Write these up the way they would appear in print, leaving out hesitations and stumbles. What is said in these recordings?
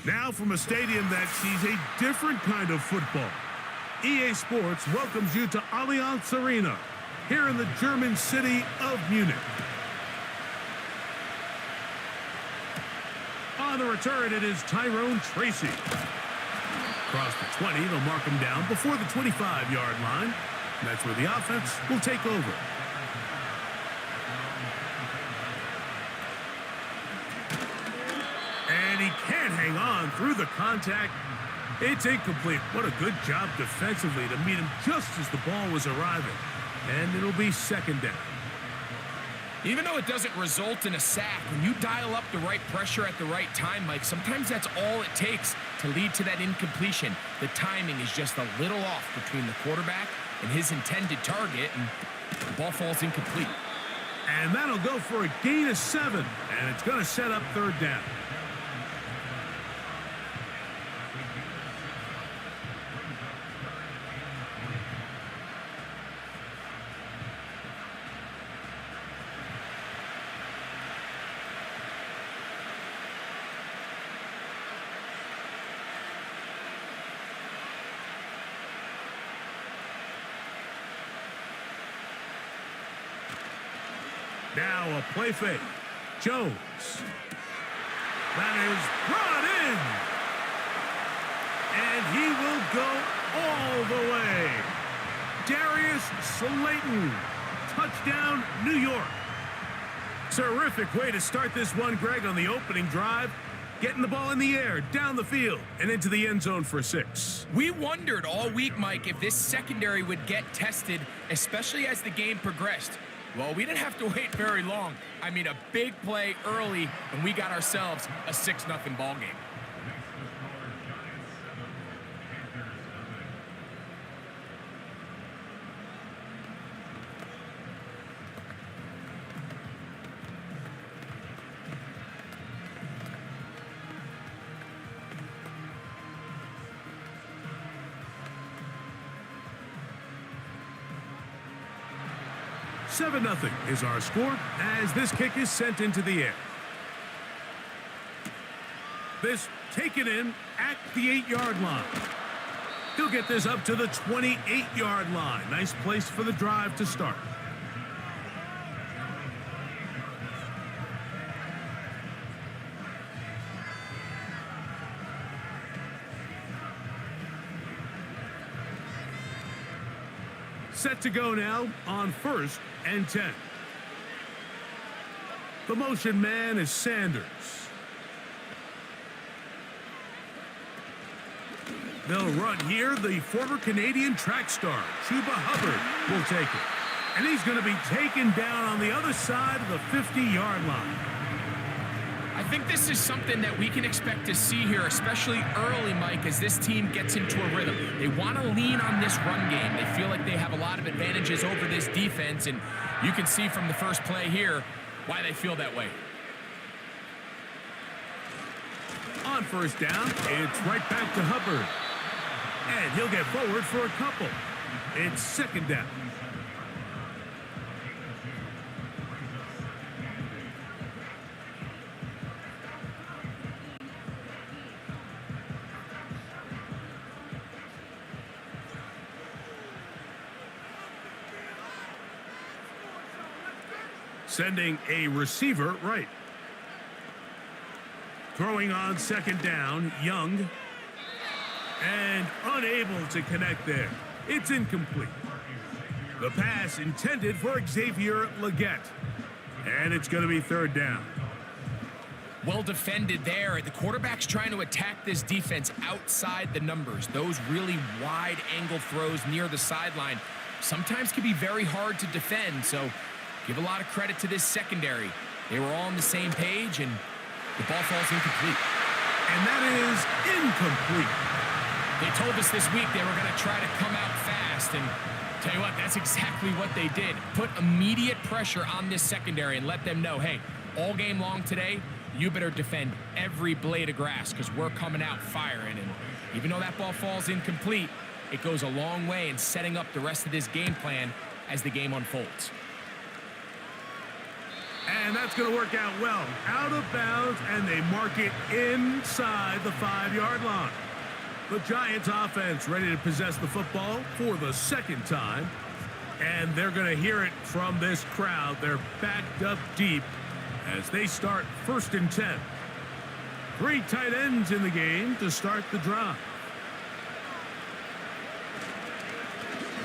Now from a stadium that sees a different kind of football, EA Sports welcomes you to Allianz Arena, here in the German city of Munich. On the return, it is Tyrone Tracy. Across the 20, they'll mark him down before the 25-yard line. And that's where the offense will take over. And he can't hang on through the contact. It's incomplete. What a good job defensively to meet him just as the ball was arriving. And it'll be second down. Even though it doesn't result in a sack, when you dial up the right pressure at the right time, Mike, sometimes that's all it takes to lead to that incompletion. The timing is just a little off between the quarterback and his intended target, and the ball falls incomplete. And that'll go for a gain of 7, and it's going to set up third down. Now a play fake. Jones. That is brought in. And he will go all the way. Darius Slayton. Touchdown, New York. Terrific way to start this one, Greg, on the opening drive. Getting the ball in the air, down the field, and into the end zone for 6. We wondered all week, Mike, if this secondary would get tested, especially as the game progressed. Well, we didn't have to wait very long. I mean, a big play early, and we got ourselves a 6-0 ball game. Seven 0 is our score as this kick is sent into the air. This taken in at the 8-yard line. He'll get this up to the 28-yard line. Nice place for the drive to start. Set to go now on 1st and 10. The motion man is Sanders. They'll run here. The former Canadian track star, Chuba Hubbard, will take it. And he's going to be taken down on the other side of the 50-yard line. I think this is something that we can expect to see here, especially early, Mike, as this team gets into a rhythm. They want to lean on this run game. They feel like they have a lot of advantages over this defense, and you can see from the first play here why they feel that way. On 1st down, it's right back to Hubbard. And he'll get forward for a couple. It's 2nd down. Sending a receiver right. Throwing on 2nd down, Young. And unable to connect there. It's incomplete. The pass intended for Xavier Legette. And it's going to be 3rd down. Well defended there. The quarterback's trying to attack this defense outside the numbers. Those really wide angle throws near the sideline sometimes can be very hard to defend, so give a lot of credit to this secondary. They were all on the same page, and the ball falls incomplete. And that is incomplete. They told us this week they were going to try to come out fast, and tell you what, that's exactly what they did. Put immediate pressure on this secondary and let them know, hey, all game long today, you better defend every blade of grass because we're coming out firing. And even though that ball falls incomplete, it goes a long way in setting up the rest of this game plan as the game unfolds. And that's going to work out well. Out of bounds, and they mark it inside the 5-yard line. The Giants offense ready to possess the football for the second time. And they're going to hear it from this crowd. They're backed up deep as they start 1st and 10. 3 tight ends in the game to start the drive.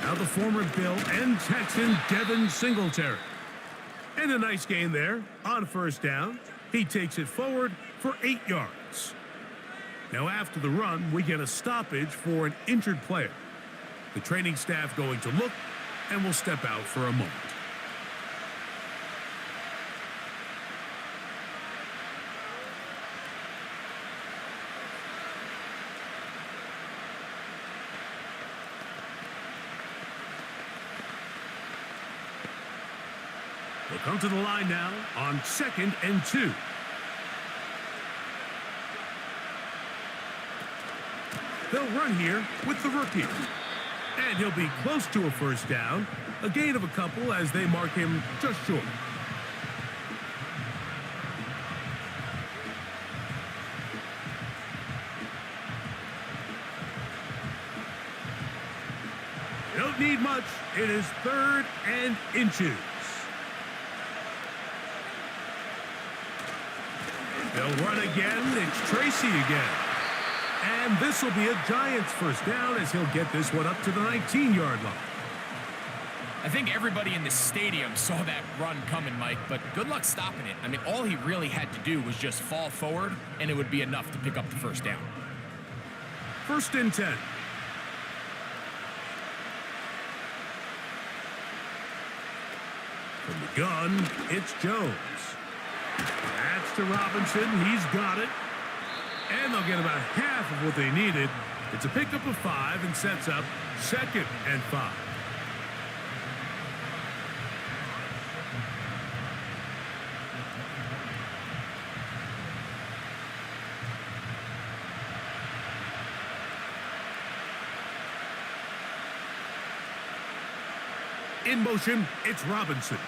Now the former Bill and Texan Devin Singletary. And a nice gain there on 1st down. He takes it forward for 8 yards. Now after the run, we get a stoppage for an injured player. The training staff going to look and will step out for a moment. We'll come to the line now on 2nd and 2. They'll run here with the rookie. And he'll be close to a 1st down. A gain of a couple as they mark him just short. Don't need much. It is 3rd and inches. They'll run again. It's Tracy again. And this will be a Giants 1st down as he'll get this one up to the 19-yard line. I think everybody in the stadium saw that run coming, Mike, but good luck stopping it. I mean, all he really had to do was just fall forward, and it would be enough to pick up the 1st down. 1st and 10. From the gun, it's Jones. That's to Robinson. He's got it. And they'll get about half of what they needed. It's a pickup of 5 and sets up 2nd and 5. In motion, it's Robinson.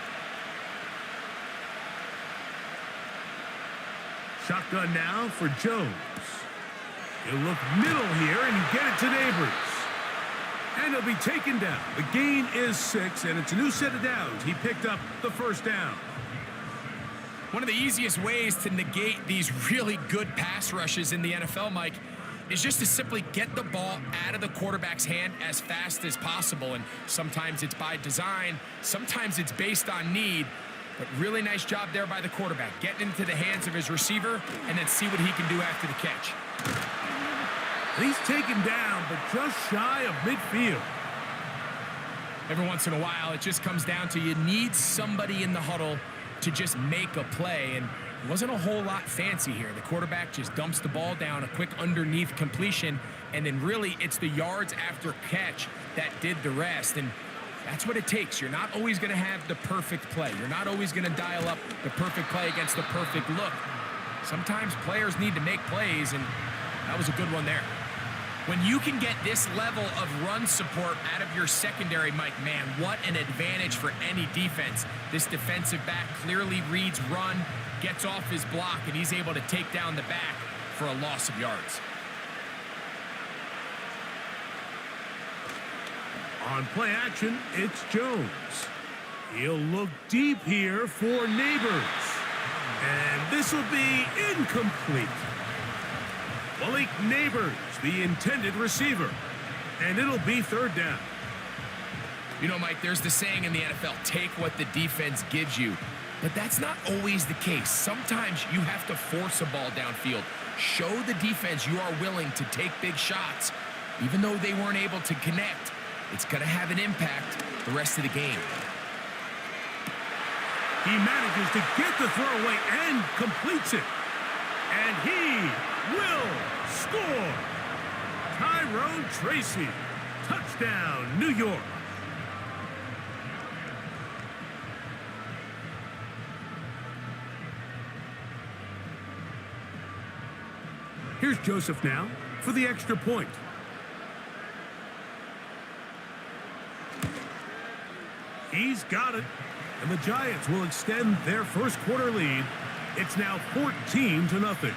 Shotgun now for Jones. He'll look middle here and get it to Neighbors. And he'll be taken down. The gain is 6, and it's a new set of downs. He picked up the 1st down. One of the easiest ways to negate these really good pass rushes in the NFL, Mike, is just to simply get the ball out of the quarterback's hand as fast as possible. And sometimes it's by design, sometimes it's based on need. But really nice job there by the quarterback, getting into the hands of his receiver and then see what he can do after the catch. He's taken down, but just shy of midfield. Every once in a while, it just comes down to you need somebody in the huddle to just make a play. And it wasn't a whole lot fancy here. The quarterback just dumps the ball down, a quick underneath completion, and then really it's the yards after catch that did the rest. And that's what it takes. You're not always going to have the perfect play. You're not always going to dial up the perfect play against the perfect look. Sometimes players need to make plays, and that was a good one there. When you can get this level of run support out of your secondary, Mike, man, what an advantage for any defense. This defensive back clearly reads run, gets off his block, and he's able to take down the back for a loss of yards. On play action, it's Jones. He'll look deep here for Neighbors. And this will be incomplete. Malik Neighbors, the intended receiver. And it'll be 3rd down. You know, Mike, there's the saying in the NFL, take what the defense gives you. But that's not always the case. Sometimes you have to force a ball downfield. Show the defense you are willing to take big shots. Even though they weren't able to connect, it's going to have an impact the rest of the game. He manages to get the throwaway and completes it. And he will score. Tyrone Tracy. Touchdown, New York. Here's Joseph now for the extra point. He's got it. And the Giants will extend their first quarter lead. It's now 14-0.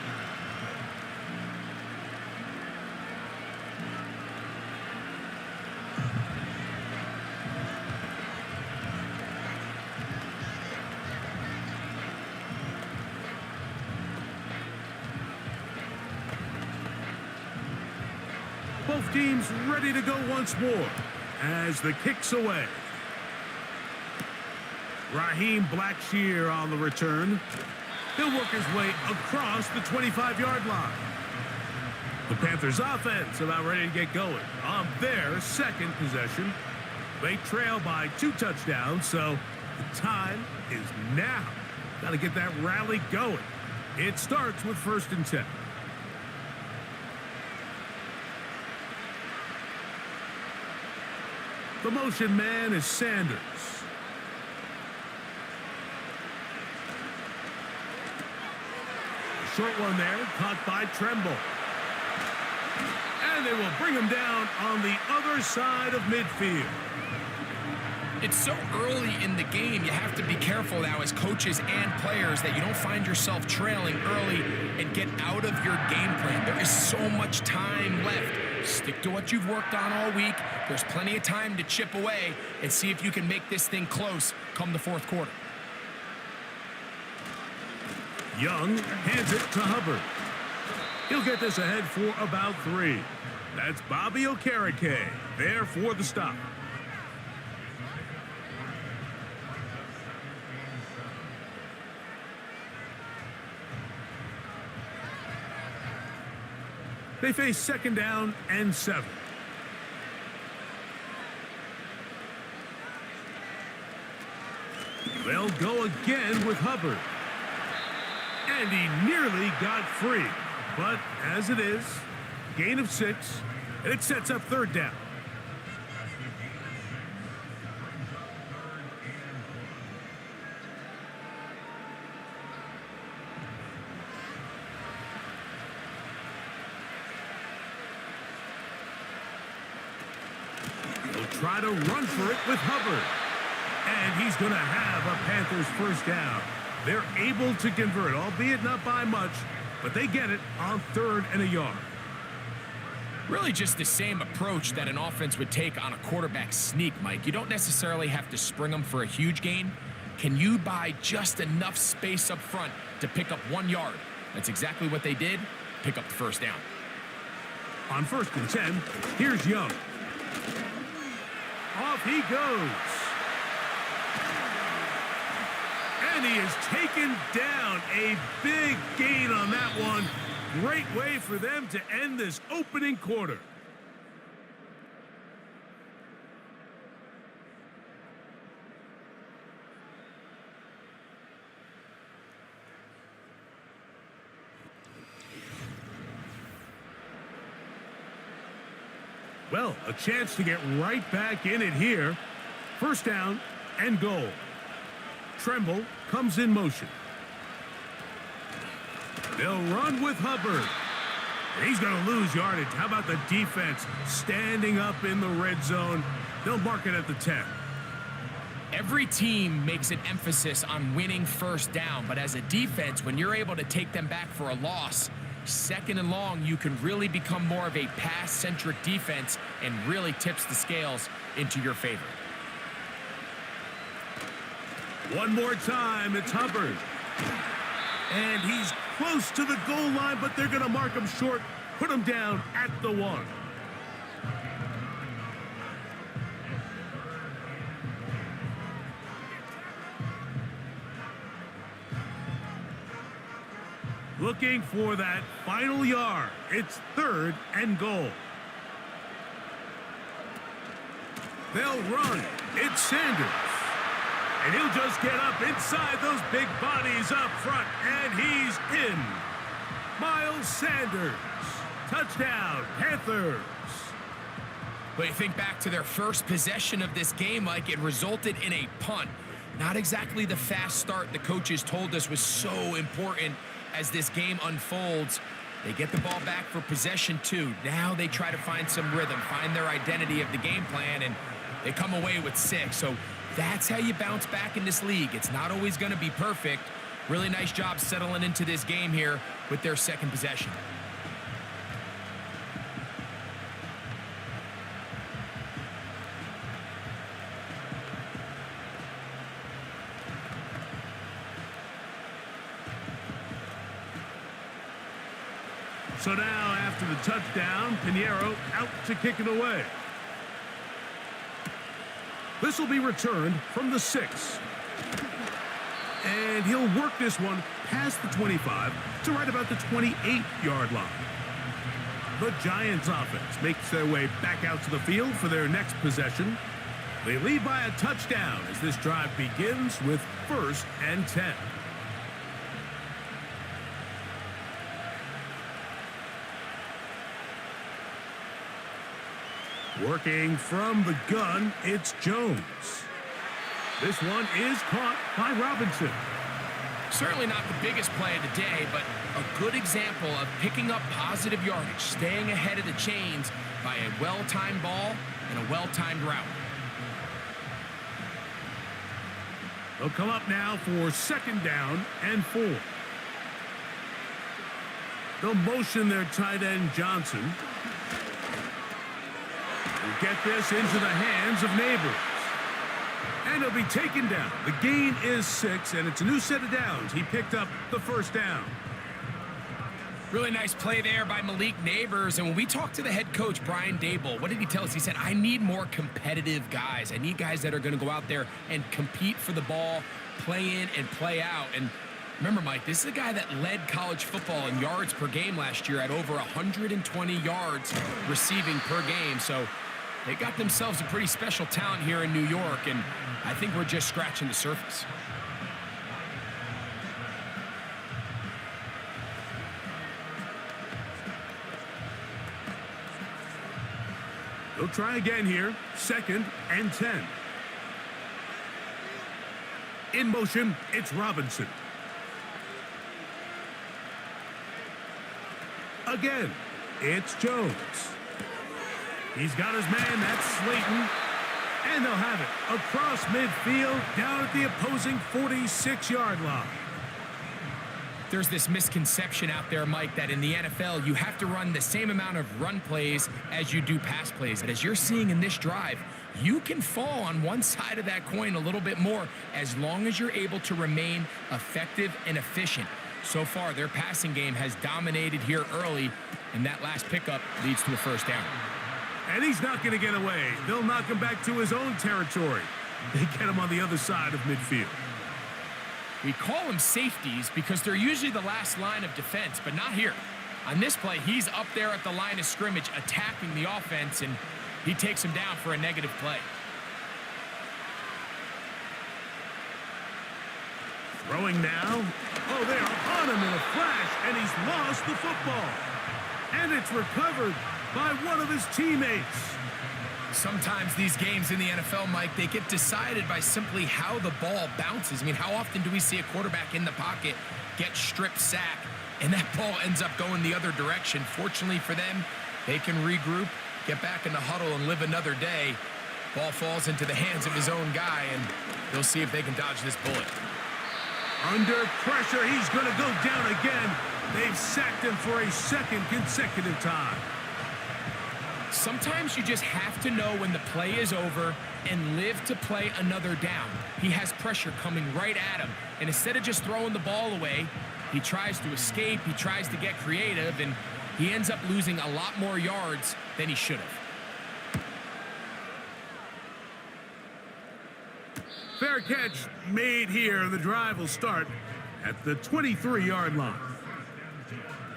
Both teams ready to go once more as the kick's away. Raheem Blackshear on the return. He'll work his way across the 25-yard line. The Panthers offense about ready to get going on their second possession. They trail by 2 touchdowns, so the time is now. Got to get that rally going. It starts with 1st and 10. The motion man is Sanders. Short one there, caught by Tremble. And they will bring him down on the other side of midfield. It's so early in the game, you have to be careful now as coaches and players that you don't find yourself trailing early and get out of your game plan. There is so much time left. Stick to what you've worked on all week. There's plenty of time to chip away and see if you can make this thing close come the 4th quarter. Young hands it to Hubbard. He'll get this ahead for about 3. That's Bobby Okereke there for the stop. They face 2nd down and 7. They'll go again with Hubbard. And he nearly got free. But as it is, gain of 6, and it sets up 3rd down. He'll try to run for it with Hubbard. And he's going to have a Panthers 1st down. They're able to convert, albeit not by much, but they get it on 3rd and a yard. Really just the same approach that an offense would take on a quarterback sneak, Mike. You don't necessarily have to spring them for a huge gain. Can you buy just enough space up front to pick up 1 yard? That's exactly what they did. Pick up the 1st down. On 1st and 10, here's Young. Off he goes. And he is taken down. A big gain on that one. Great way for them to end this opening quarter. Well, a chance to get right back in it here. 1st down and goal. Tremble comes in motion. They'll run with Hubbard. He's going to lose yardage. How about the defense standing up in the red zone? They'll mark it at the 10. Every team makes an emphasis on winning 1st down, but as a defense, when you're able to take them back for a loss, 2nd and long, you can really become more of a pass-centric defense and really tips the scales into your favor. One more time, it's Hubbard. And he's close to the goal line, but they're going to mark him short, put him down at the 1. Looking for that final yard. It's 3rd and goal. They'll run. It's Sanders. And he'll just get up inside those big bodies up front, and he's in. Miles Sanders. Touchdown, Panthers. But you think back to their first possession of this game, like it resulted in a punt. Not exactly the fast start the coaches told us was so important as this game unfolds. They get the ball back for possession 2. Now they try to find some rhythm, find their identity of the game plan, and they come away with 6. So That's how you bounce back in this league. It's not always going to be perfect. Really nice job settling into this game here with their second possession. So now, after the touchdown, Pinheiro out to kick it away. This will be returned from the 6. And he'll work this one past the 25 to right about the 28-yard line. The Giants offense makes their way back out to the field for their next possession. They lead by a touchdown as this drive begins with 1st and 10. Working from the gun, it's Jones. This one is caught by Robinson. Certainly not the biggest play of the day, but a good example of picking up positive yardage, staying ahead of the chains by a well-timed ball and a well-timed route. They'll come up now for 2nd down and 4. They'll motion their tight end Johnson. Get this into the hands of Neighbors. And he'll be taken down. The gain is 6, and it's a new set of downs. He picked up the 1st down. Really nice play there by Malik Neighbors. And when we talked to the head coach, Brian Dable, what did he tell us? He said, I need more competitive guys. I need guys that are going to go out there and compete for the ball, play in and play out. And remember, Mike, this is a guy that led college football in yards per game last year at over 120 yards receiving per game. So they got themselves a pretty special talent here in New York, and I think we're just scratching the surface. They'll try again here. 2nd and 10. In motion, it's Robinson. Again, it's Jones. He's got his man, that's Slayton. And they'll have it across midfield down at the opposing 46-yard line. There's this misconception out there, Mike, that in the NFL, you have to run the same amount of run plays as you do pass plays. And as you're seeing in this drive, you can fall on one side of that coin a little bit more as long as you're able to remain effective and efficient. So far, their passing game has dominated here early, and that last pickup leads to a 1st down. And he's not going to get away. They'll knock him back to his own territory. They get him on the other side of midfield. We call them safeties because they're usually the last line of defense, but not here. On this play, he's up there at the line of scrimmage attacking the offense, and he takes him down for a negative play. Throwing now. Oh, they're on him in a flash, and he's lost the football. And it's recovered by one of his teammates. Sometimes these games in the NFL, Mike, they get decided by simply how the ball bounces. I mean, how often do we see a quarterback in the pocket get strip sack, and that ball ends up going the other direction? Fortunately for them, they can regroup, get back in the huddle, and live another day. Ball falls into the hands of his own guy, and they'll see if they can dodge this bullet. Under pressure, he's going to go down again. They've sacked him for a 2nd consecutive time. Sometimes you just have to know when the play is over and live to play another down. He has pressure coming right at him, and instead of just throwing the ball away, he tries to escape, he tries to get creative, and he ends up losing a lot more yards than he should have. Fair catch made here. The drive will start at the 23-yard line.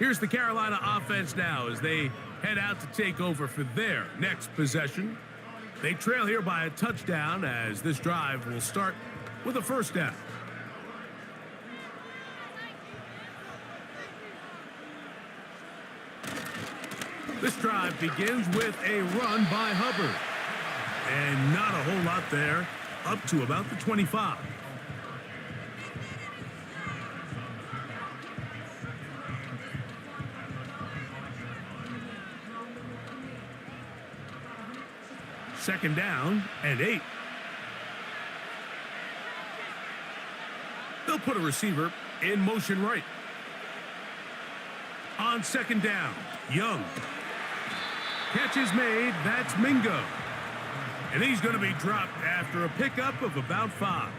Here's the Carolina offense now as they head out to take over for their next possession. They trail here by a touchdown as this drive will start with a 1st down. This drive begins with a run by Hubbard. And not a whole lot there, up to about the 25. Second down and 8. They'll put a receiver in motion right. On second down, Young. Catch is made. That's Mingo. And he's going to be dropped after a pickup of about 5.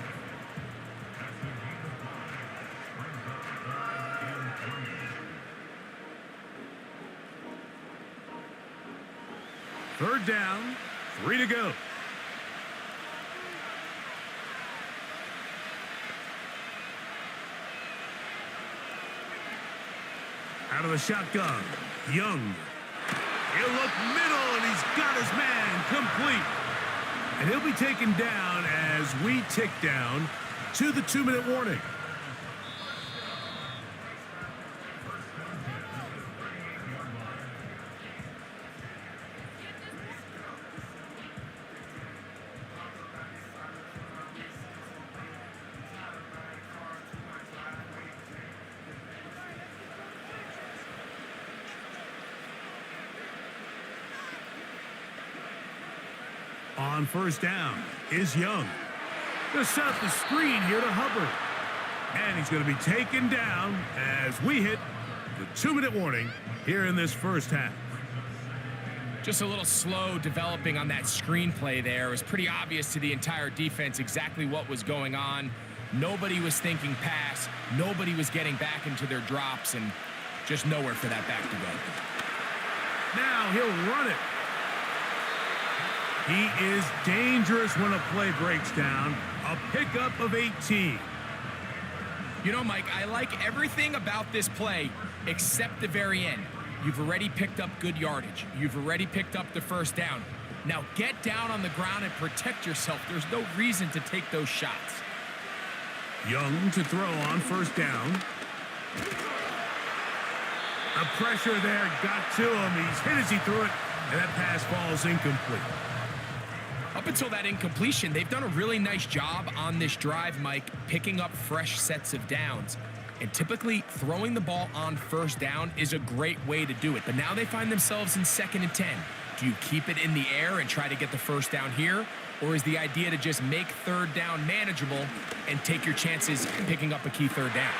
Third down, 3 to go. Out of the shotgun, Young. He'll look middle, and he's got his man complete. And he'll be taken down as we tick down to the 2-minute warning. On first down is Young. Going to set up the screen here to Hubbard. And he's going to be taken down as we hit the 2-minute warning here in this first half. Just a little slow developing on that screenplay there. It was pretty obvious to the entire defense exactly what was going on. Nobody was thinking pass. Nobody was getting back into their drops, and just nowhere for that back to go. Now he'll run it. He is dangerous when a play breaks down. A pickup of 18. You know, Mike, I like everything about this play except the very end. You've already picked up good yardage. You've already picked up the first down. Now get down on the ground and protect yourself. There's no reason to take those shots. Young to throw on first down. The pressure there got to him. He's hit as he threw it, and that pass falls incomplete. Up until that incompletion, they've done a really nice job on this drive, Mike, picking up fresh sets of downs. And typically, throwing the ball on first down is a great way to do it. But now they find themselves in 2nd and 10. Do you keep it in the air and try to get the first down here? Or is the idea to just make third down manageable and take your chances picking up a key third down?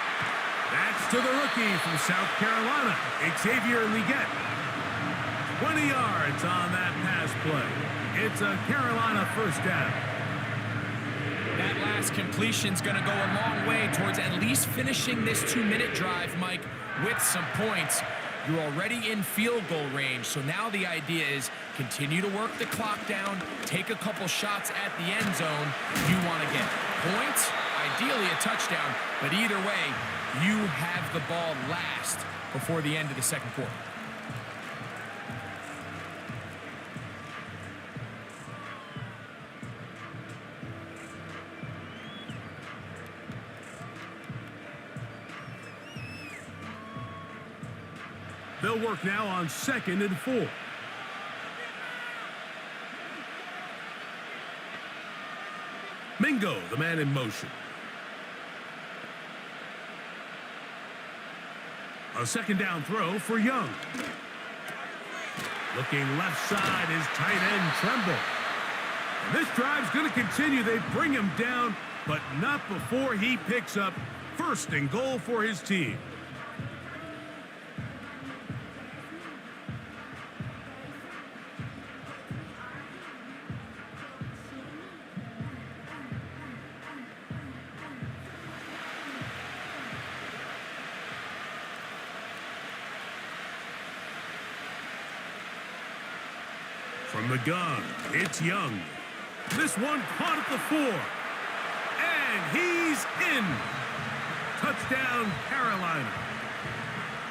That's to the rookie from South Carolina, Xavier Leggett. 20 yards on that pass play. It's a Carolina first down. That last completion's going to go a long way towards at least finishing this 2-minute drive, Mike, with some points. You're already in field goal range, so now the idea is continue to work the clock down, take a couple shots at the end zone. You want to get points, ideally a touchdown, but either way, you have the ball last before the end of the second quarter. They'll work now on 2nd and 4. Mingo, the man in motion. A second down throw for Young. Looking left side is tight end Tremble. And this drive's going to continue. They bring him down, but not before he picks up 1st and goal for his team. From the gun, it's Young. This one caught at the 4. And he's in. Touchdown, Carolina.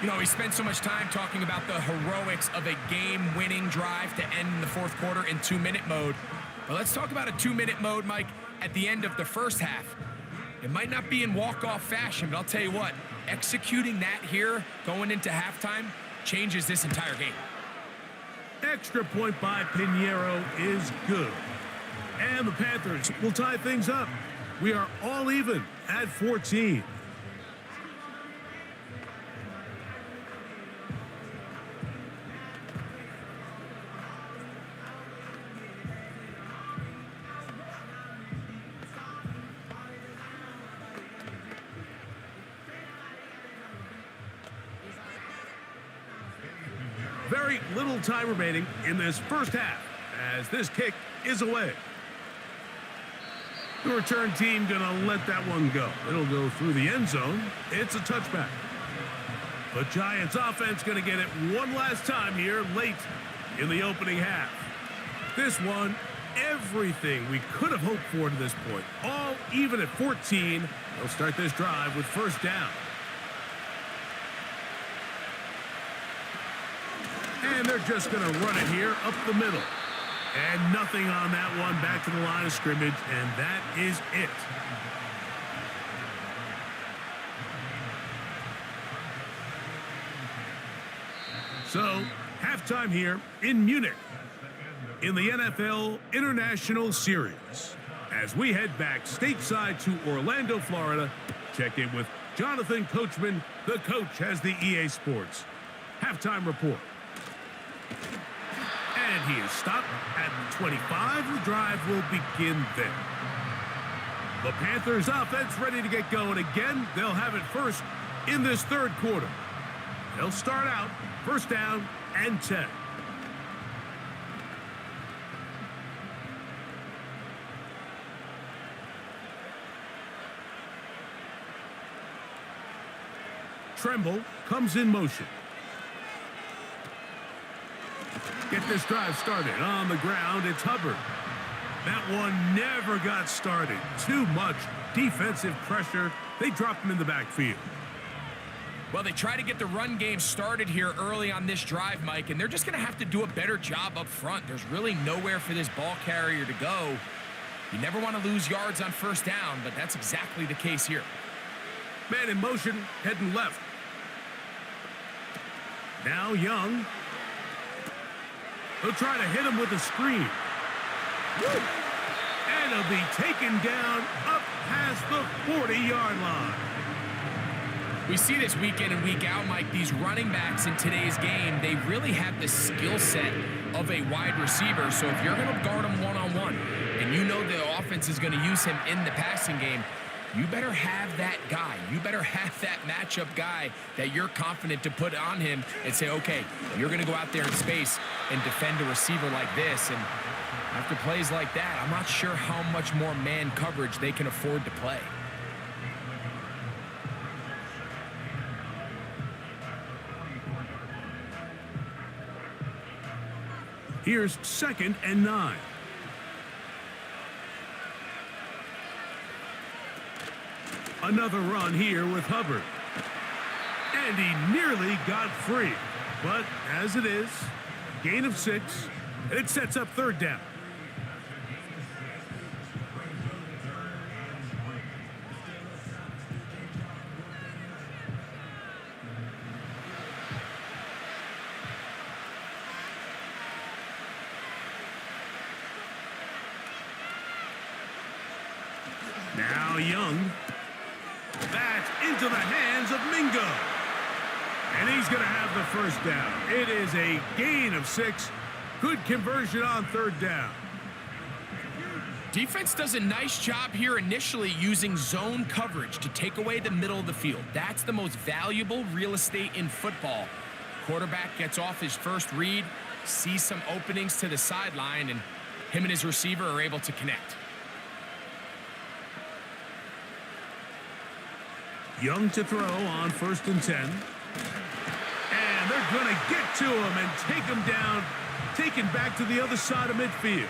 You know, we spent so much time talking about the heroics of a game-winning drive to end in the fourth quarter in 2-minute mode. But let's talk about a 2-minute mode, Mike, at the end of the first half. It might not be in walk-off fashion, but I'll tell you what, executing that here going into halftime changes this entire game. Extra point by Pinheiro is good. And the Panthers will tie things up. We are all even at 14. Very little time remaining in this first half as this kick is away. The return team going to let that one go. It'll go through the end zone. It's a touchback. The Giants offense going to get it one last time here late in the opening half. This one, everything we could have hoped for to this point. All even at 14. They'll start this drive with first down. And they're just going to run it here up the middle. And nothing on that one, back to the line of scrimmage, and that is it. So, halftime here in Munich in the NFL International Series. As we head back stateside to Orlando, Florida, check in with Jonathan Coachman. The coach has the EA Sports halftime report. And he is stopped at 25. The drive will begin there. The Panthers offense ready to get going again. They'll have it first in this third quarter. They'll start out first down and 10. Tremble comes in motion. Get this drive started on the ground. It's Hubbard. That one never got started. Too much defensive pressure. They dropped him in the backfield. Well, they try to get the run game started here early on this drive, Mike, and they're just going to have to do a better job up front. There's really nowhere for this ball carrier to go. You never want to lose yards on first down, but that's exactly the case here. Man in motion, heading left. Now Young. They'll try to hit him with a screen. Woo! And he'll be taken down up past the 40-yard line. We see this week in and week out, Mike, these running backs in today's game, they really have the skill set of a wide receiver. So if you're going to guard him one-on-one and you know the offense is going to use him in the passing game, you better have that guy. You better have that matchup guy that you're confident to put on him and say, okay, you're going to go out there in space and defend a receiver like this. And after plays like that, I'm not sure how much more man coverage they can afford to play. Here's 2nd and 9. Another run here with Hubbard. And he nearly got free. But as it is, gain of 6, and it sets up third down. Now Young. That's into the hands of Mingo. And he's going to have the first down. It is a gain of 6. Good conversion on third down. Defense does a nice job here initially using zone coverage to take away the middle of the field. That's the most valuable real estate in football. Quarterback gets off his first read, sees some openings to the sideline, and him and his receiver are able to connect. Young to throw on 1st and 10. And they're going to get to him and take him down, taken back to the other side of midfield.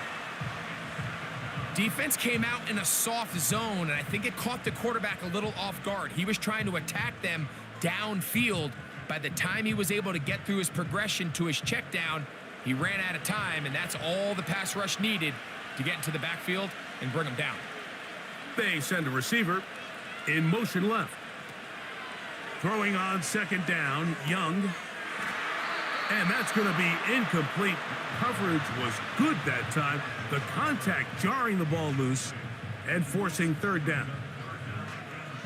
Defense came out in a soft zone, and I think it caught the quarterback a little off guard. He was trying to attack them downfield. By the time he was able to get through his progression to his check down, he ran out of time, and that's all the pass rush needed to get into the backfield and bring him down. They send a receiver in motion left. Throwing on 2nd down, Young. And that's going to be incomplete. Coverage was good that time. The contact jarring the ball loose and forcing third down.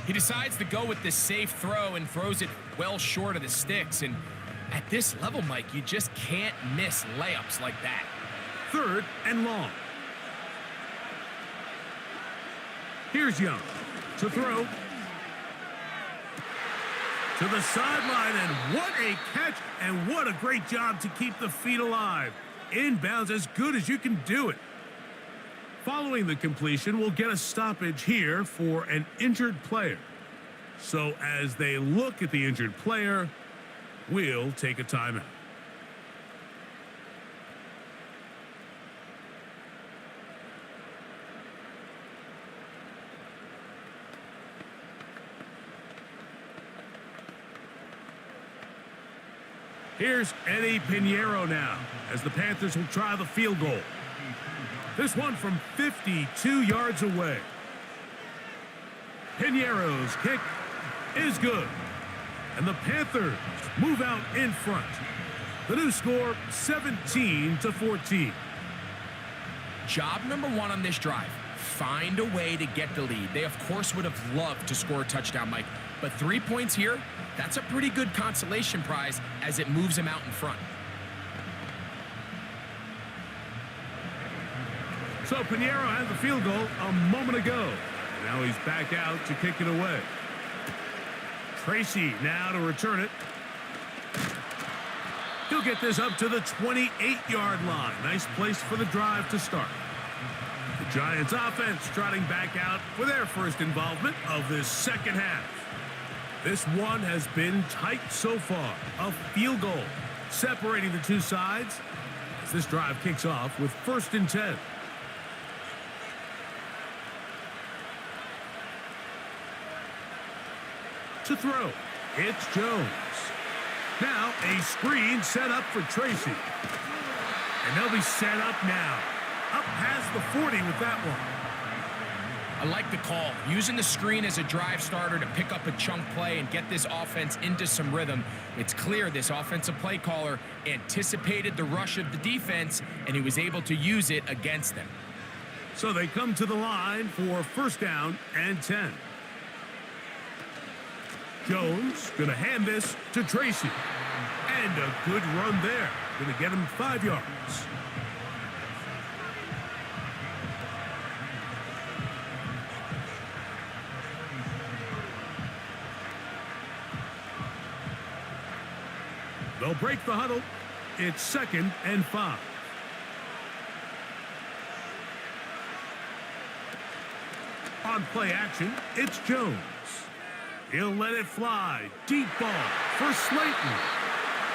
He decides to go with the safe throw and throws it well short of the sticks. And at this level, Mike, you just can't miss layups like that. 3rd and long. Here's Young to throw. to the sideline, and what a catch, and what a great job to keep the feet alive. Inbounds as good as you can do it. Following the completion, we'll get a stoppage here for an injured player. So as they look at the injured player, we'll take a timeout. Here's Eddie Pinheiro now, as the Panthers will try the field goal. This one from 52 yards away. Pinheiro's kick is good. And the Panthers move out in front. The new score, 17-14. Job number one on this drive, find a way to get the lead. They, of course, would have loved to score a touchdown, Mike. But 3 points here, that's a pretty good consolation prize as it moves them out in front. So Pinheiro had the field goal a moment ago. Now he's back out to kick it away. Tracy now to return it. He'll get this up to the 28-yard line. Nice place for the drive to start. The Giants offense trotting back out for their first involvement of this second half. This one has been tight so far. A field goal separating the two sides as this drive kicks off with 1st and 10. To throw, it's Jones. Now a screen set up for Tracy. And they'll be set up now. Up past the 40 with that one. I like the call. Using the screen as a drive starter to pick up a chunk play and get this offense into some rhythm. It's clear this offensive play caller anticipated the rush of the defense, and he was able to use it against them. So they come to the line for 1st down and 10. Jones going to hand this to Tracy. And a good run there. Going to get him 5 yards. They'll break the huddle. It's 2nd and 5. On play action, it's Jones. He'll let it fly. Deep ball for Slayton.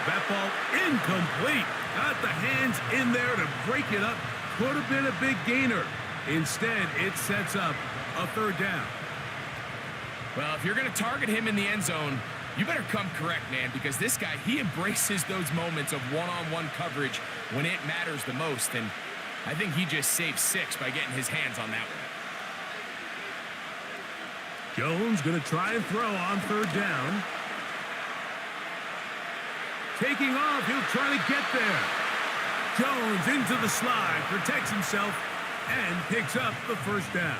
That ball incomplete. Got the hands in there to break it up. Could have been a big gainer. Instead, it sets up a 3rd down. Well, if you're going to target him in the end zone, you better come correct, man, because this guy, he embraces those moments of one-on-one coverage when it matters the most, and I think he just saved 6 by getting his hands on that one. Jones going to try and throw on 3rd down. Taking off, he'll try to get there. Jones into the slide, protects himself, and picks up the 1st down.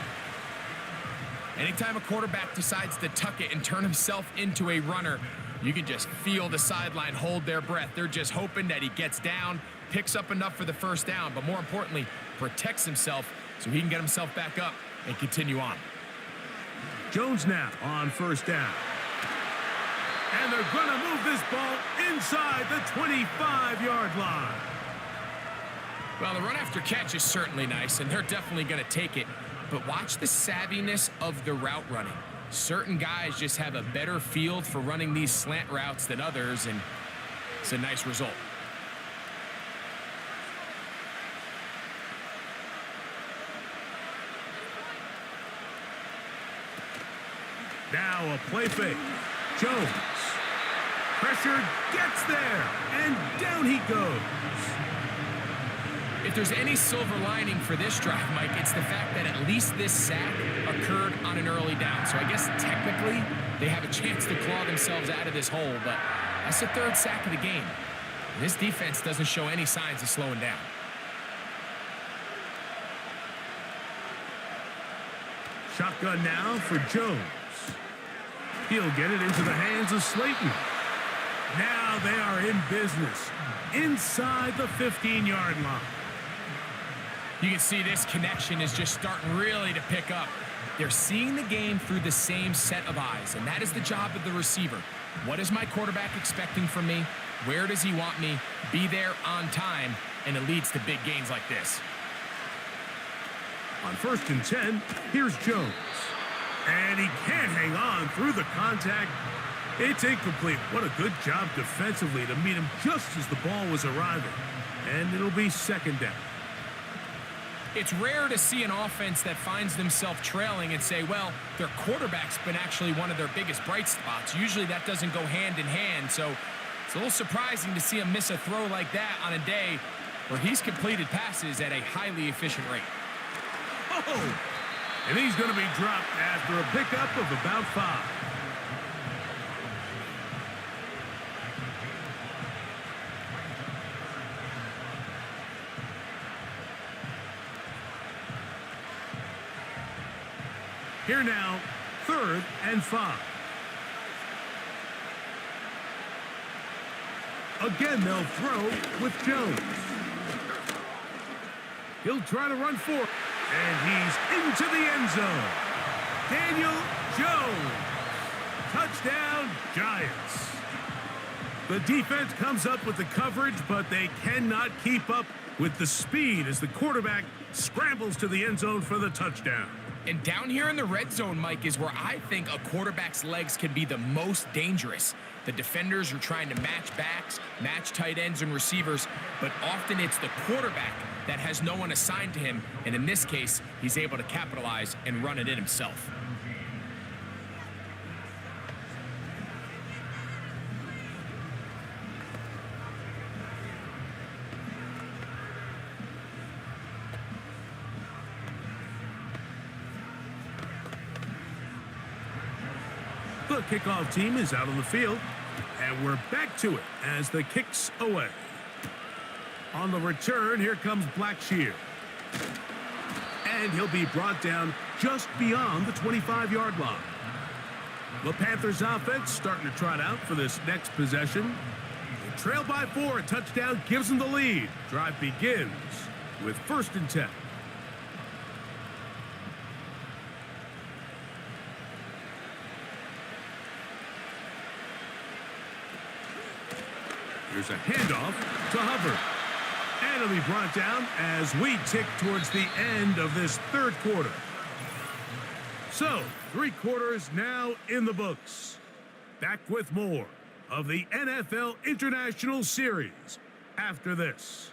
Anytime a quarterback decides to tuck it and turn himself into a runner, you can just feel the sideline hold their breath. They're just hoping that he gets down, picks up enough for the 1st down, but more importantly, protects himself so he can get himself back up and continue on. Jones now on 1st down. And they're going to move this ball inside the 25-yard line. Well, the run after catch is certainly nice, and they're definitely going to take it. But watch the savviness of the route running. Certain guys just have a better feel for running these slant routes than others, and it's a nice result. Now a play fake. Jones. Pressure gets there, and down he goes. If there's any silver lining for this drive, Mike, it's the fact that at least this sack occurred on an early down. So I guess technically they have a chance to claw themselves out of this hole, but that's the 3rd sack of the game. And this defense doesn't show any signs of slowing down. Shotgun now for Jones. He'll get it into the hands of Slayton. Now they are in business inside the 15-yard line. You can see this connection is just starting really to pick up. They're seeing the game through the same set of eyes, and that is the job of the receiver. What is my quarterback expecting from me? Where does he want me? Be there on time, and it leads to big gains like this. On 1st and 10, here's Jones. And he can't hang on through the contact. It's incomplete. What a good job defensively to meet him just as the ball was arriving. And it'll be 2nd down. It's rare to see an offense that finds themselves trailing and say, well, their quarterback's been actually one of their biggest bright spots. Usually that doesn't go hand in hand, so it's a little surprising to see him miss a throw like that on a day where he's completed passes at a highly efficient rate. Oh! And he's going to be dropped after a pickup of about 5. Here now, 3rd and 5. Again, they'll throw with Jones. He'll try to run for it. And he's into the end zone. Daniel Jones. Touchdown, Giants. The defense comes up with the coverage, but they cannot keep up with the speed as the quarterback scrambles to the end zone for the touchdown. And down here in the red zone, Mike, is where I think a quarterback's legs can be the most dangerous. The defenders are trying to match backs, match tight ends and receivers, but often it's the quarterback that has no one assigned to him, and in this case, he's able to capitalize and run it in himself. The kickoff team is out on the field, and we're back to it as the kick's away. On the return, here comes Blackshear. And he'll be brought down just beyond the 25-yard line. The Panthers offense starting to trot out for this next possession. They trail by 4, a touchdown gives them the lead. Drive begins with 1st and 10. Here's a handoff to Hubbard. And it'll be brought down as we tick towards the end of this 3rd quarter. So, 3 quarters now in the books. Back with more of the NFL International Series after this.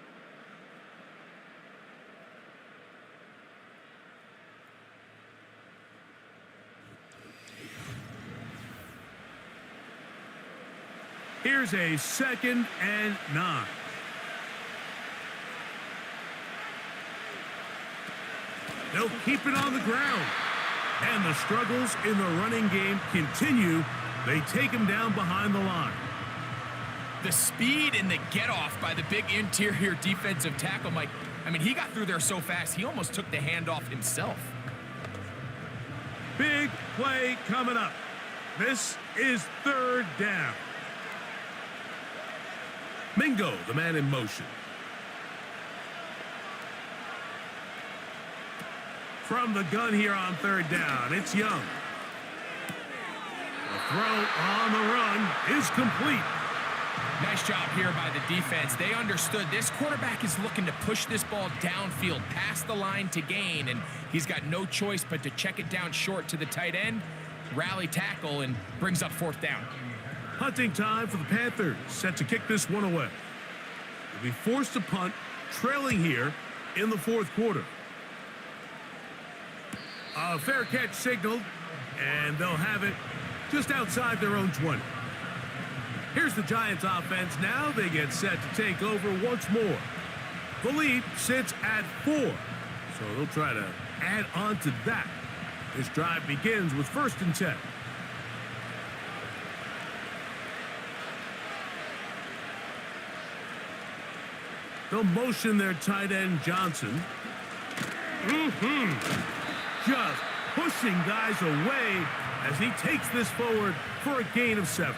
Here's a 2nd and 9. They'll keep it on the ground. And the struggles in the running game continue. They take him down behind the line. The speed and the get-off by the big interior defensive tackle, Mike. I mean, he got through there so fast, he almost took the handoff himself. Big play coming up. This is 3rd down. Mingo, the man in motion. From the gun here on 3rd down, it's Young. The throw on the run is complete. Nice job here by the defense. They understood this quarterback is looking to push this ball downfield past the line to gain, and he's got no choice but to check it down short to the tight end, rally tackle, and brings up 4th down. Punting time for the Panthers, set to kick this one away. They'll be forced to punt, trailing here in the 4th quarter. A fair catch signaled, and they'll have it just outside their own 20. Here's the Giants offense now. They get set to take over once more. The lead sits at 4, so they'll try to add on to that. This drive begins with 1st and 10. They'll motion their tight end, Johnson. Just pushing guys away as he takes this forward for a gain of 7.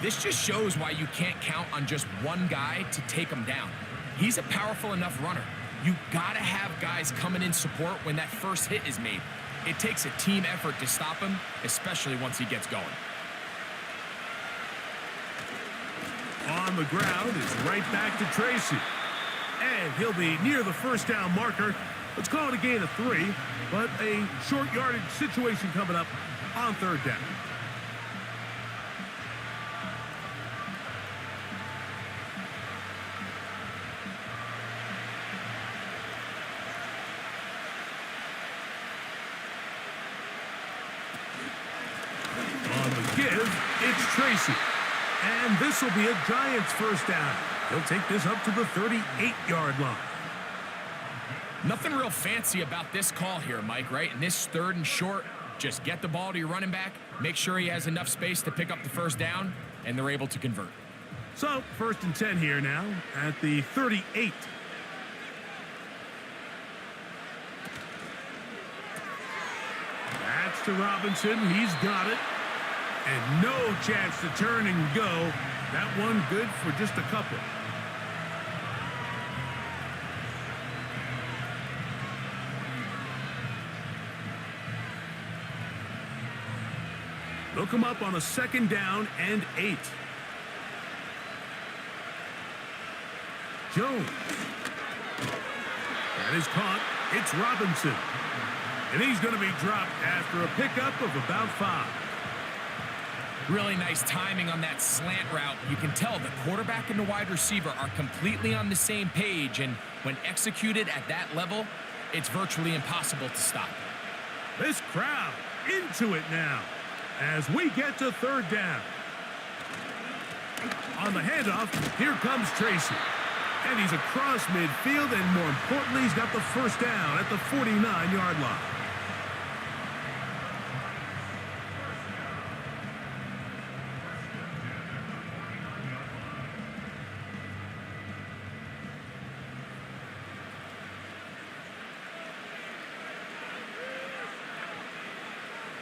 This just shows why you can't count on just one guy to take him down. He's a powerful enough runner. You gotta have guys coming in support when that first hit is made. It takes a team effort to stop him, especially once he gets going. on the ground is right back to Tracy. And he'll be near the first down marker. Let's call it a gain of 3, but a short yardage situation coming up on third down. On the give, it's Tracy. And this will be a Giants first down. He'll take this up to the 38-yard line. Nothing real fancy about this call here, Mike, right? In this third and short, just get the ball to your running back, make sure he has enough space to pick up the first down, and they're able to convert. So, 1st and 10 here now at the 38. That's to Robinson. He's got it. And no chance to turn and go. That one good for just a couple. They'll come up on a 2nd down and 8. Jones. That is caught. It's Robinson. And he's going to be dropped after a pickup of about 5. Really nice timing on that slant route. You can tell the quarterback and the wide receiver are completely on the same page, and when executed at that level, it's virtually impossible to stop. This crowd into it now as we get to 3rd down. On the handoff, here comes Tracy. And he's across midfield, and more importantly, he's got the first down at the 49-yard line.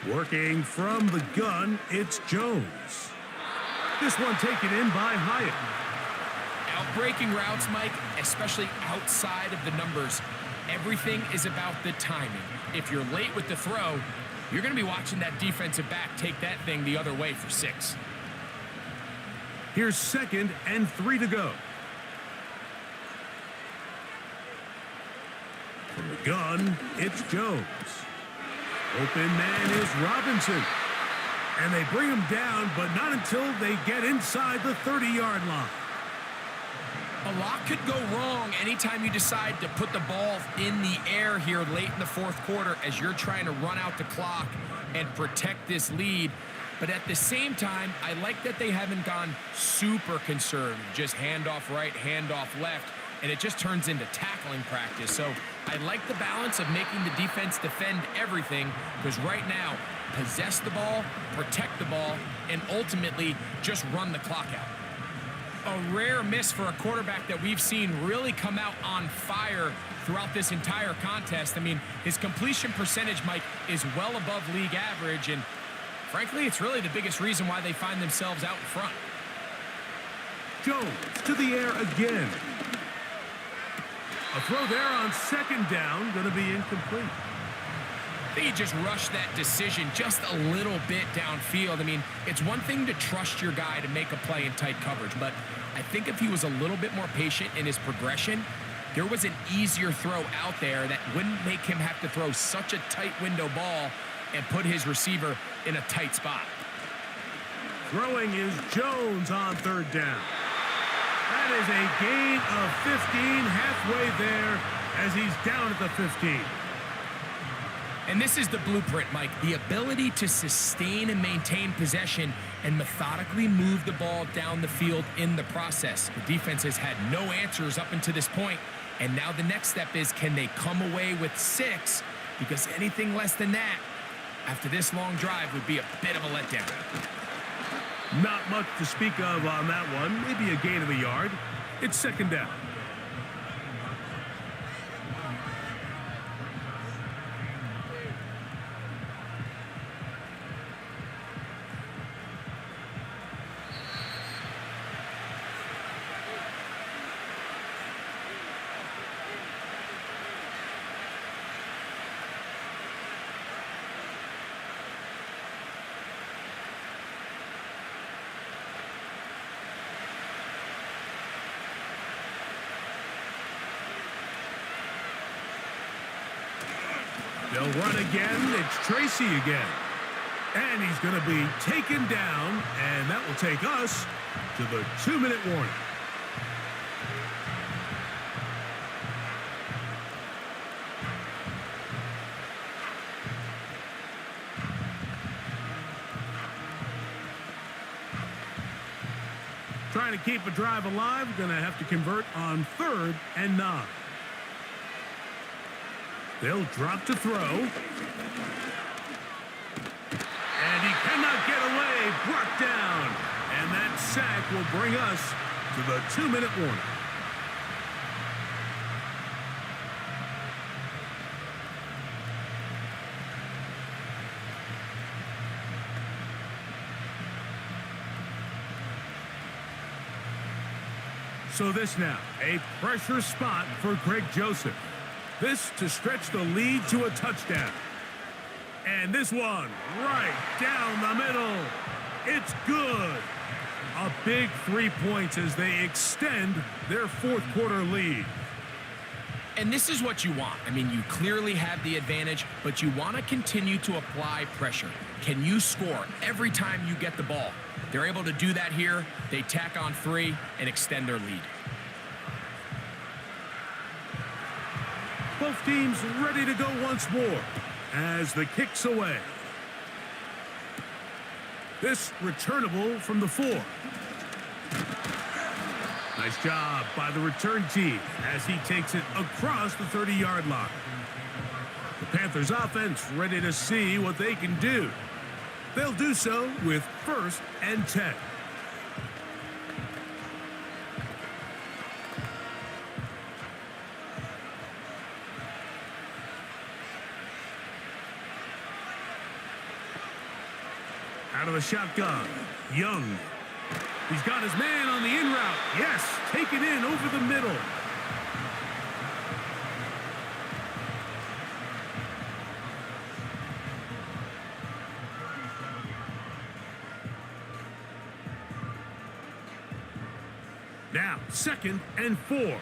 Working from the gun, it's Jones. This one taken in by Hyatt. Outbreaking routes, Mike, especially outside of the numbers, everything is about the timing. If you're late with the throw, you're going to be watching that defensive back take that thing the other way for 6. Here's 2nd and 3 to go. From the gun, it's Jones. Open man is Robinson. And they bring him down, but not until they get inside the 30-yard line. A lot could go wrong anytime you decide to put the ball in the air here late in the 4th quarter as you're trying to run out the clock and protect this lead. But at the same time, I like that they haven't gone super conservative, just handoff right, handoff left, and it just turns into tackling practice. So I like the balance of making the defense defend everything, because right now, possess the ball, protect the ball, and ultimately just run the clock out. A rare miss for a quarterback that we've seen really come out on fire throughout this entire contest. I mean, his completion percentage, Mike, is well above league average, and frankly, it's really the biggest reason why they find themselves out in front. Jones to the air again. A throw there on 2nd down, going to be incomplete. I think he just rushed that decision just a little bit downfield. I mean, it's one thing to trust your guy to make a play in tight coverage, but I think if he was a little bit more patient in his progression, there was an easier throw out there that wouldn't make him have to throw such a tight window ball and put his receiver in a tight spot. Throwing is Jones on 3rd down. That is a gain of 15, halfway there as he's down at the 15. And this is the blueprint, Mike. The ability to sustain and maintain possession and methodically move the ball down the field in the process. The defense has had no answers up until this point, and now the next step is, can they come away with 6? Because anything less than that, after this long drive, would be a bit of a letdown. Not much to speak of on that one. Maybe a gain of a yard. It's 2nd down. They'll run again. It's Tracy again. And he's going to be taken down, and that will take us to the 2-minute warning. Trying to keep a drive alive, going to have to convert on 3rd and 9. They'll drop to throw. And he cannot get away, brought down. And that sack will bring us to the 2-minute warning. So this now, a pressure spot for Greg Joseph. This to stretch the lead to a touchdown. And this one right down the middle. It's good. A big 3 points as they extend their 4th quarter lead. And this is what you want. I mean, you clearly have the advantage, but you want to continue to apply pressure. Can you score every time you get the ball? They're able to do that here. They tack on 3 and extend their lead. Both teams ready to go once more as the kick's away. This returnable from the 4. Nice job by the return team as he takes it across the 30-yard line. The Panthers offense ready to see what they can do. They'll do so with 1st and 10. Out of the shotgun, Young. He's got his man on the in route. Yes, taken in over the middle. Now, 2nd and 4.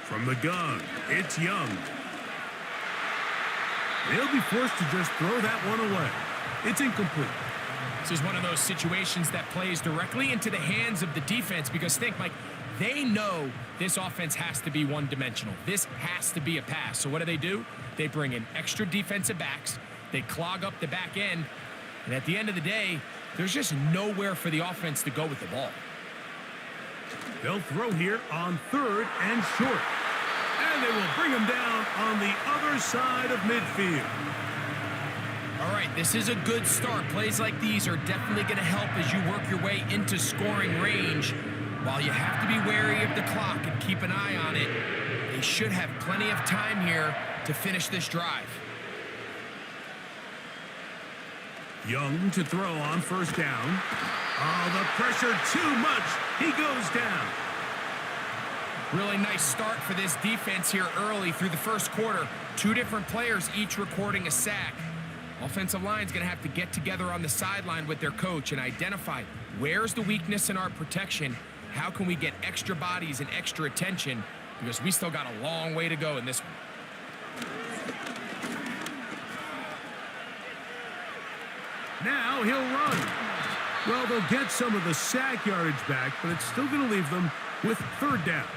From the gun, it's Young. They'll be forced to just throw that one away. It's incomplete. This is one of those situations that plays directly into the hands of the defense because think, Mike, they know this offense has to be one-dimensional. This has to be a pass. So what do? They bring in extra defensive backs. They clog up the back end. And at the end of the day, there's just nowhere for the offense to go with the ball. They'll throw here on 3rd and short. And they will bring him down on the other side of midfield. All right, this is a good start. Plays like these are definitely going to help as you work your way into scoring range. While you have to be wary of the clock and keep an eye on it, they should have plenty of time here to finish this drive. Young to throw on 1st down. Oh, the pressure too much. He goes down. Really nice start for this defense here early through the 1st quarter. 2 different players each recording a sack. Offensive line's going to have to get together on the sideline with their coach and identify where's the weakness in our protection. How can we get extra bodies and extra attention? Because we still got a long way to go in this one. Now he'll run. Well, they'll get some of the sack yardage back, but it's still going to leave them with 3rd down.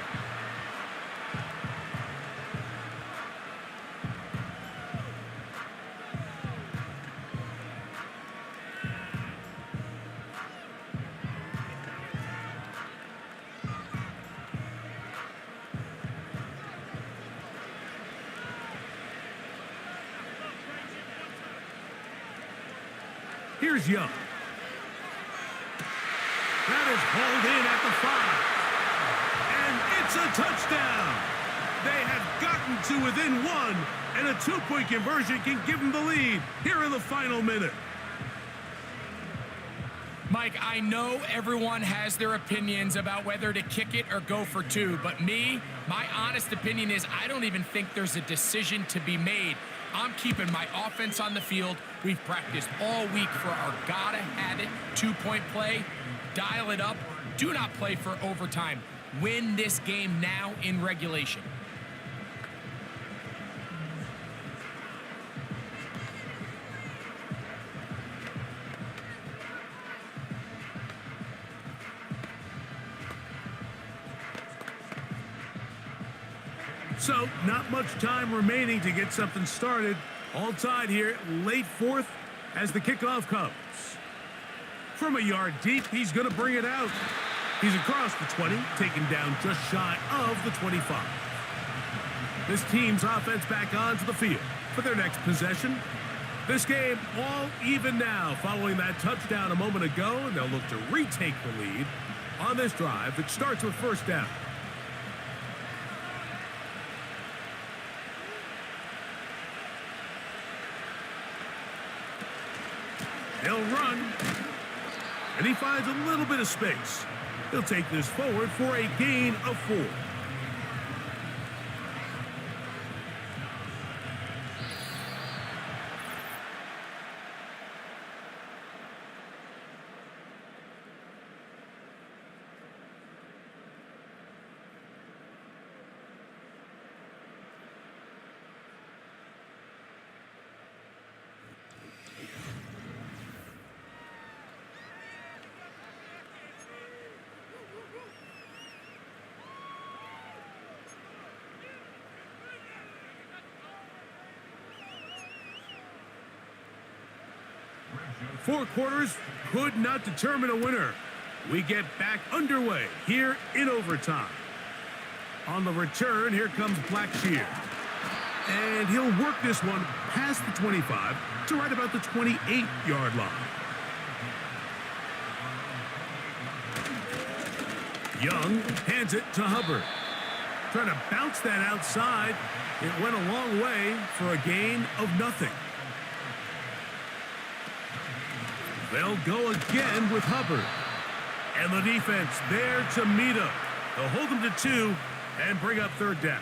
Here's Young. That is hauled in at the 5. And it's a touchdown. They have gotten to within 1, and a 2-point conversion can give them the lead here in the final minute. Mike, I know everyone has their opinions about whether to kick it or go for 2, but my honest opinion is I don't even think there's a decision to be made. I'm keeping my offense on the field. We've practiced all week for our gotta-have-it 2-point play. Dial it up. Do not play for overtime. Win this game now in regulation. So, not much time remaining to get something started. All tied here, late fourth as the kickoff comes. From a yard deep, he's going to bring it out. He's across the 20, taken down just shy of the 25. This team's offense back onto the field for their next possession. This game all even now following that touchdown a moment ago, and they'll look to retake the lead on this drive that starts with first down. He'll run, and he finds a little bit of space. He'll take this forward for a gain of 4. Four quarters could not determine a winner. We get back underway here in overtime. On the return, here comes Blackshear. And he'll work this one past the 25 to right about the 28-yard line. Young hands it to Hubbard. Trying to bounce that outside. It went a long way for a gain of nothing. They'll go again with Hubbard. And the defense there to meet him. They'll hold him to 2 and bring up third down.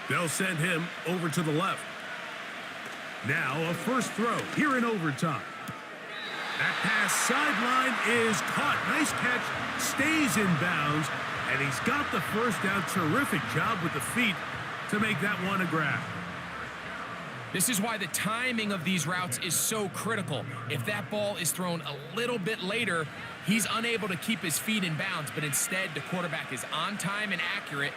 They'll send him over to the left. Now a first throw here in overtime. That pass sideline is caught. Nice catch, stays in bounds, and he's got the first down. Terrific job with the feet to make that one a grab. This is why the timing of these routes is so critical. If that ball is thrown a little bit later, he's unable to keep his feet in bounds, but instead the quarterback is on time and accurate,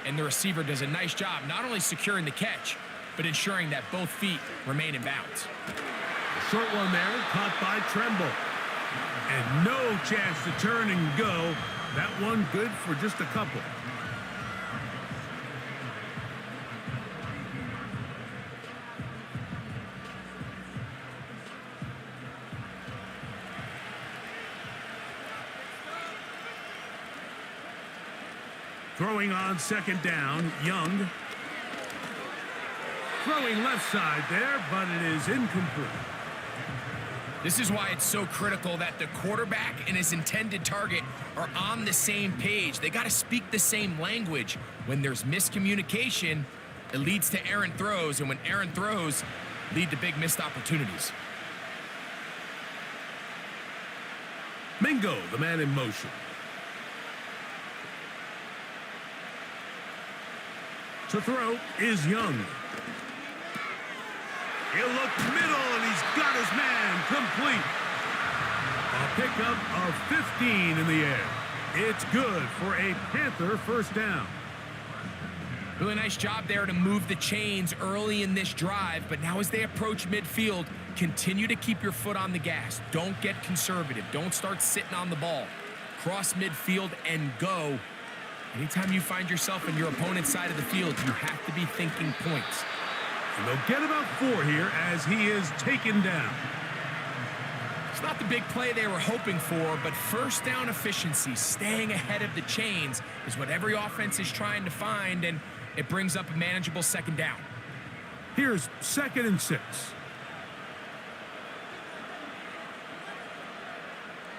and the receiver does a nice job not only securing the catch, but ensuring that both feet remain in bounds. A short one there, caught by Tremble. And no chance to turn and go. That one good for just a couple. Throwing on second down, Young. Throwing left side there, but it is incomplete. This is why it's so critical that the quarterback and his intended target are on the same page. They got to speak the same language. When there's miscommunication, it leads to errant throws, and when errant throws lead to big missed opportunities. Mingo, the man in motion. To throw is Young. He'll look middle, and he's got his man complete. A pickup of 15 in the air. It's good for a Panther first down. Really nice job there to move the chains early in this drive, but now as they approach midfield, continue to keep your foot on the gas. Don't get conservative. Don't start sitting on the ball. Cross midfield and go. Anytime you find yourself in your opponent's side of the field, you have to be thinking points. And they'll get about 4 here as he is taken down. It's not the big play they were hoping for, but first down efficiency, staying ahead of the chains, is what every offense is trying to find, and it brings up a manageable second down. Here's 2nd and 6.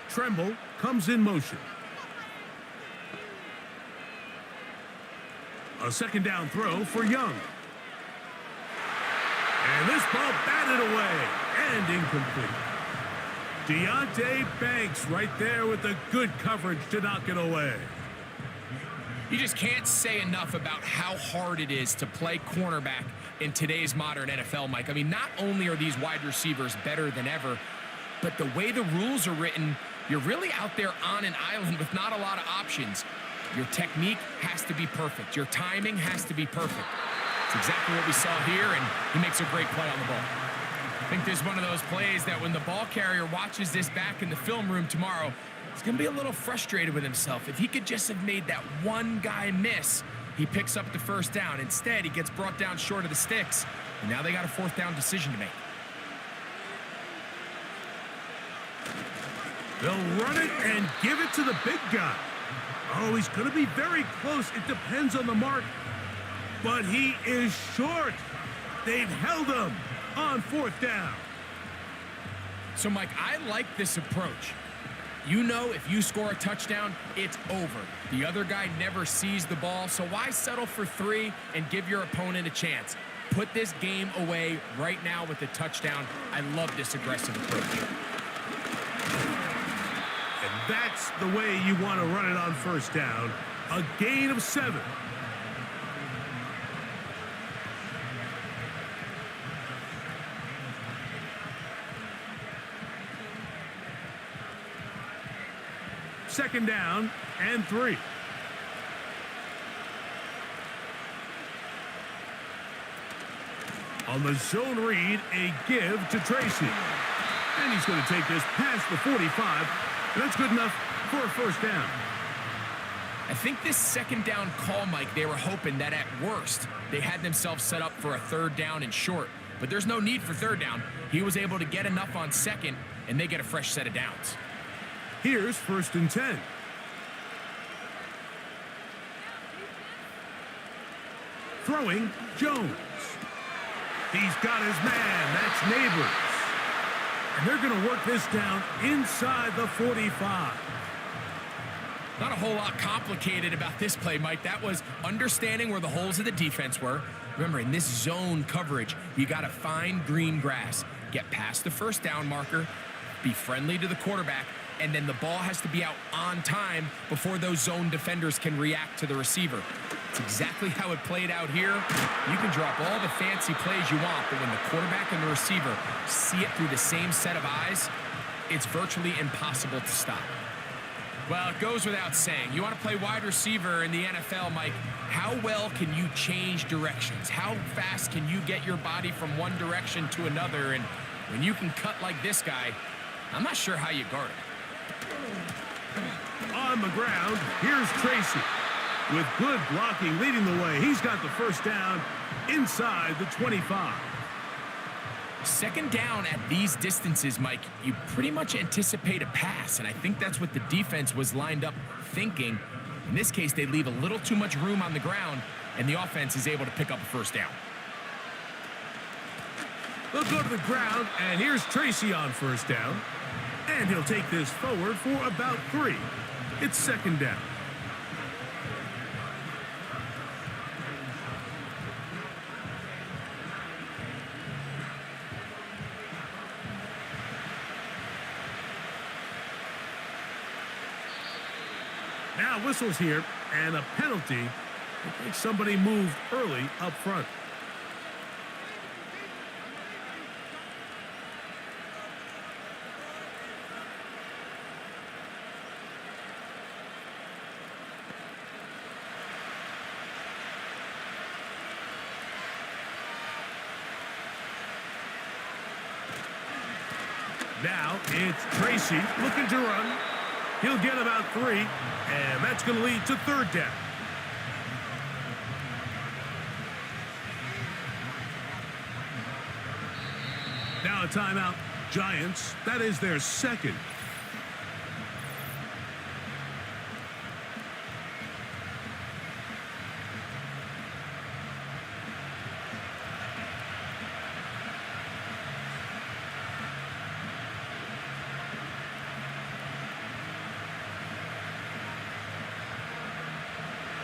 Tremble comes in motion. A second down throw for Young. And this ball batted away and incomplete. Deontay Banks right there with the good coverage to knock it away. You just can't say enough about how hard it is to play cornerback in today's modern NFL, Mike. I mean, not only are these wide receivers better than ever, but the way the rules are written, you're really out there on an island with not a lot of options. Your technique has to be perfect. Your timing has to be perfect. It's exactly what we saw here, and he makes a great play on the ball. I think this is one of those plays that when the ball carrier watches this back in the film room tomorrow, he's going to be a little frustrated with himself. If he could just have made that one guy miss, he picks up the first down. Instead, he gets brought down short of the sticks, and now they got a fourth down decision to make. They'll run it and give it to the big guy. Oh, he's going to be very close. It depends on the mark. But he is short. They've held him on fourth down. So, Mike, I like this approach. You know if you score a touchdown, it's over. The other guy never sees the ball, so why settle for 3 and give your opponent a chance? Put this game away right now with a touchdown. I love this aggressive approach. And that's the way you want to run it on first down. A gain of 7. Second down and 3. On the zone read, a give to Tracy. And he's going to take this past the 45. That's good enough for a first down. I think this second down call, Mike, they were hoping that at worst they had themselves set up for a third down and short. But there's no need for third down. He was able to get enough on second, and they get a fresh set of downs. Here's first and 10. Throwing, Jones. He's got his man. That's Neighbors. And they're going to work this down inside the 45. Not a whole lot complicated about this play, Mike. That was understanding where the holes of the defense were. Remember, in this zone coverage, you got to find green grass, get past the first down marker, be friendly to the quarterback, and then the ball has to be out on time before those zone defenders can react to the receiver. It's exactly how it played out here. You can drop all the fancy plays you want, but when the quarterback and the receiver see it through the same set of eyes, it's virtually impossible to stop. Well, it goes without saying. You want to play wide receiver in the NFL, Mike, how well can you change directions? How fast can you get your body from one direction to another? And when you can cut like this guy, I'm not sure how you guard him. On the ground, here's Tracy. With good blocking leading the way, he's got the first down inside the 25. Second down at these distances, Mike, you pretty much anticipate a pass, and I think that's what the defense was lined up thinking. In this case, they leave a little too much room on the ground, and the offense is able to pick up a first down. They'll go to the ground, and here's Tracy on first down. And he'll take this forward for about 3. It's second down. Now whistles here, and a penalty. I think somebody moved early up front. Now it's Tracy looking to run. He'll get about 3, and that's going to lead to third down. Now a timeout. Giants, that is their second.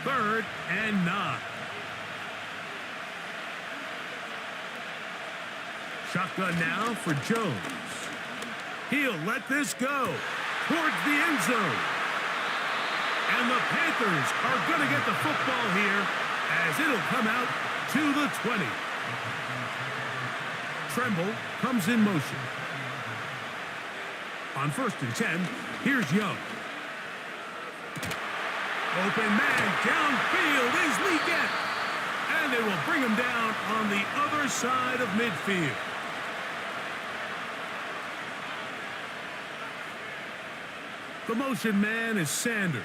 Third and 9. Shotgun now for Jones. He'll let this go towards the end zone. And the The Panthers are going to get the football here as it'll come out to the 20. Tremble comes in motion. On 1st and 10, here's Young. Open man downfield is Leggett. And they will bring him down on the other side of midfield. The motion man is Sanders.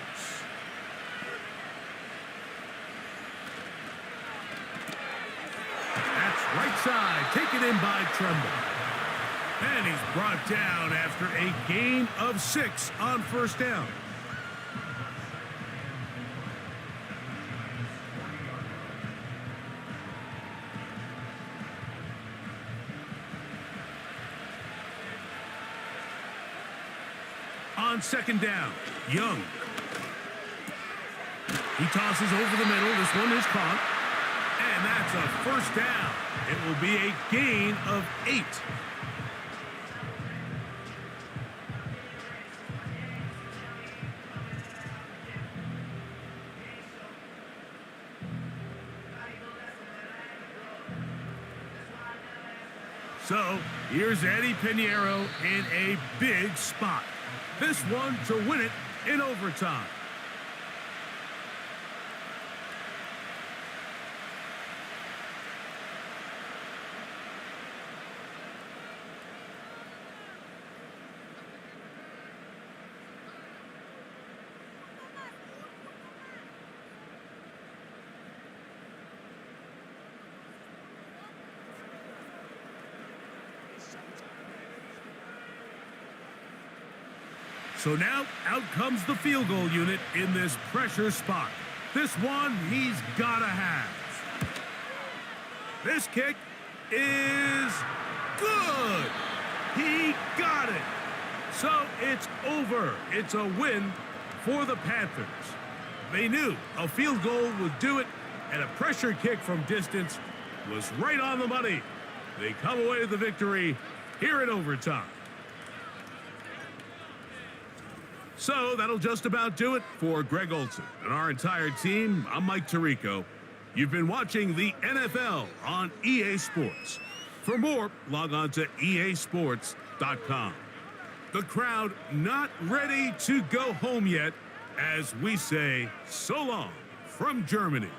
That's right side, taken in by Tremble. And he's brought down after a gain of 6 on 1st down. On 2nd down, Young. He tosses over the middle. This one is caught. And that's a 1st down. It will be a gain of 8. So, here's Eddie Pinheiro in a big spot. This one to win it in overtime. So now, out comes the field goal unit in this pressure spot. This one he's gotta have. This kick is good. He got it. So it's over. It's a win for the Panthers. They knew a field goal would do it, and a pressure kick from distance was right on the money. They come away with the victory here in overtime. So that'll just about do it for Greg Olson and our entire team. I'm Mike Tirico. You've been watching the NFL on EA Sports. For more, log on to easports.com. The crowd not ready to go home yet as we say so long from Germany.